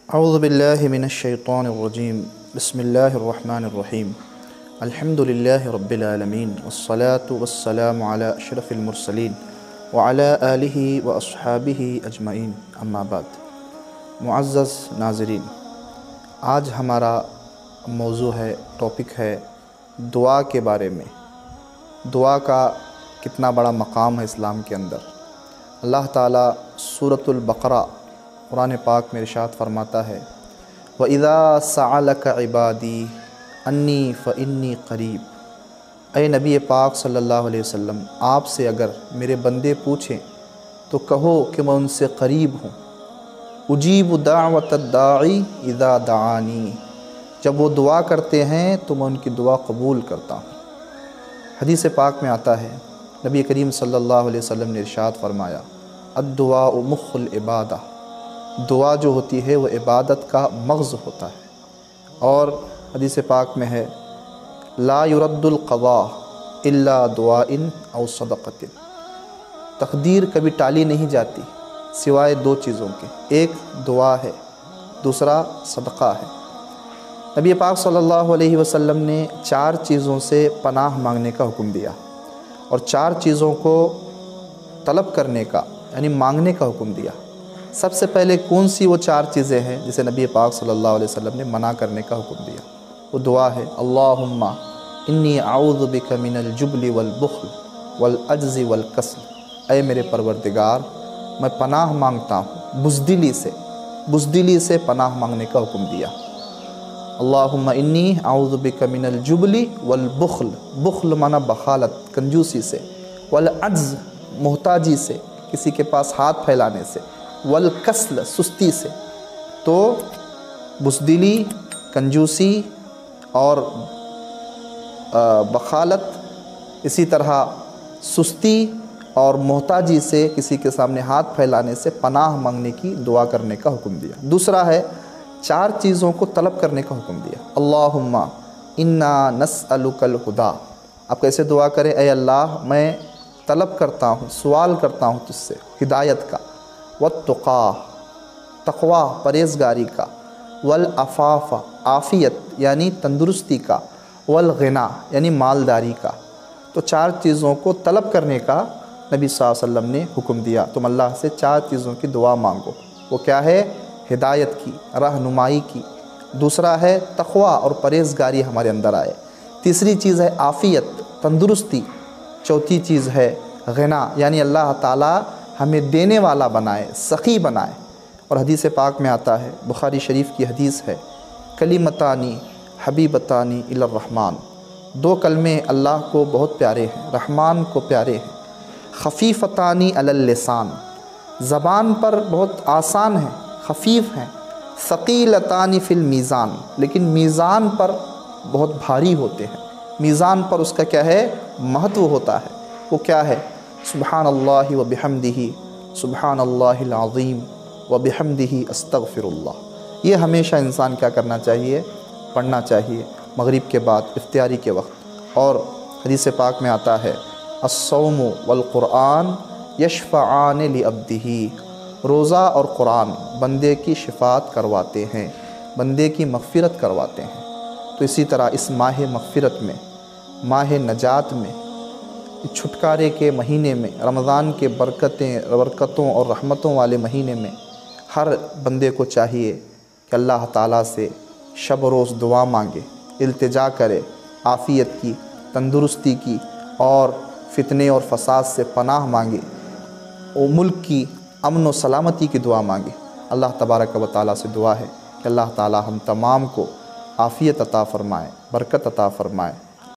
اعوذ باللہ من الشیطان الرجیم بسم اللہ الرحمن الرحیم الحمد للہ رب العالمین والصلاة والسلام علی اشرف المرسلین وعلی آلہ واصحابہ اجمعین اما بعد۔ معزز ناظرین، آج ہمارا موضوع ہے، ٹاپک ہے دعا کے بارے میں۔ دعا کا کتنا بڑا مقام ہے اسلام کے اندر۔ اللہ تعالیٰ سورۃ البقرہ قرآن پاک میں ارشاد فرماتا ہے، وَإِذَا سَأَلَكَ عِبَادِي أَنِّي فَإِنِّي قَرِيب۔ اے نبی پاک صلی اللہ علیہ وسلم، آپ سے اگر میرے بندے پوچھیں تو کہو کہ میں ان سے قریب ہوں۔ اجیب دعوت الداعی اذا دعانی، جب وہ دعا کرتے ہیں تو میں ان کی دعا قبول کرتا ہوں۔ حدیث پاک میں آتا ہے، نبی کریم صلی اللہ علیہ وسلم نے ارشاد فرمایا، الدعاء مخ العبادہ، دعا جو ہوتی ہے وہ عبادت کا مغز ہوتا ہے۔ اور حدیث پاک میں ہے، لا يرد القضاء الا دعاء او صدقۃ، تقدیر کبھی ٹالی نہیں جاتی سوائے دو چیزوں کے، ایک دعا ہے، دوسرا صدقہ ہے۔ نبی پاک صلی اللہ علیہ وسلم نے 4 چیزوں سے پناہ مانگنے کا حکم دیا، اور 4 چیزوں کو طلب کرنے کا یعنی مانگنے کا حکم دیا۔ سب سے پہلے کون سی وہ 4 چیزیں ہیں جسے نبی پاک صلی اللہ علیہ وسلم نے منع کرنے کا حکم دیا؟ وہ دعا ہے، اللہم انی اعوذ بک من الجبن والبخل والعجز والکسل، اے میرے پروردگار میں پناہ مانگتا ہوں بزدلی سے پناہ مانگنے کا حکم دیا۔ اللہم انی اعوذ بک من الجبن والبخل، بخل معنی بخالت، کنجوسی سے، والعجز محتاجی سے، کسی کے پاس ہاتھ پھیلانے سے، والکسل سستی سے۔ تو بزدلی، کنجوسی اور بخالت، اسی طرح سستی اور محتاجی سے، کسی کے سامنے ہاتھ پھیلانے سے پناہ مانگنے کی دعا کرنے کا حکم دیا۔ دوسرا ہے 4 چیزوں کو طلب کرنے کا حکم دیا، اللہم انا نسألک الہدی۔ آپ کیسے دعا کریں؟ اے اللہ میں طلب کرتا ہوں، سوال کرتا ہوں تجھ سے ہدایت کا، والتقیٰ تقوی پرہیزگاری کا، والعفاف عافیت یعنی تندرستی کا، والغنی یعنی مالداری کا۔ تو 4 چیزوں کو طلب کرنے کا نبی صلی اللہ علیہ وسلم نے حکم دیا، تم اللہ سے 4 چیزوں کی دعا مانگو۔ وہ کیا ہے؟ ہدایت کی، رہنمائی کی۔ دوسرا ہے تقوی اور پرہیزگاری ہمارے اندر آئے۔ تیسری چیز ہے عافیت، تندرستی۔ چوتھی چیز ہے غنا، یعنی اللہ تعالیٰ ہمیں دینے والا بنائے، سخی بنائے۔ اور حدیث پاک میں آتا ہے، بخاری شریف کی حدیث ہے، کلمتانی حبیبتانی الی الرحمن، 2 کلمے اللہ کو بہت پیارے ہیں، رحمان کو پیارے ہیں، خفیفتانی علی اللسان، زبان پر بہت آسان ہیں، خفیف ہیں، ثقیلتانی فی المیزان، لیکن میزان پر بہت بھاری ہوتے ہیں۔ میزان پر اس کا کیا ہے؟ مہتو ہوتا ہے۔ وہ کیا ہے؟ سبحان اللہ و بحمدہ، سبحان اللہ العظیم و بحمدہ استغفر اللہ۔ یہ ہمیشہ انسان کیا کرنا چاہیے؟ پڑھنا چاہیے، مغرب کے بعد، افطاری کے وقت۔ اور حدیث پاک میں آتا ہے، الصوم والقرآن یشفعان لعبدہ، روزہ اور قرآن بندے کی شفاعت کرواتے ہیں، بندے کی مغفرت کرواتے ہیں۔ تو اسی طرح اس ماہ مغفرت میں، ماہ نجات میں، چھٹکارے کے مہینے میں، رمضان کے برکتوں اور رحمتوں والے مہینے میں ہر بندے کو چاہیے کہ اللہ تعالیٰ سے شب و روز دعا مانگے، التجا کرے، عافیت کی، تندرستی کی، اور فتنے اور فساد سے پناہ مانگے، اور ملک کی امن و سلامتی کی دعا مانگے۔ اللہ تبارک و تعالیٰ سے دعا ہے کہ اللہ تعالیٰ ہم تمام کو عافیت عطا فرمائے، برکت عطا فرمائے،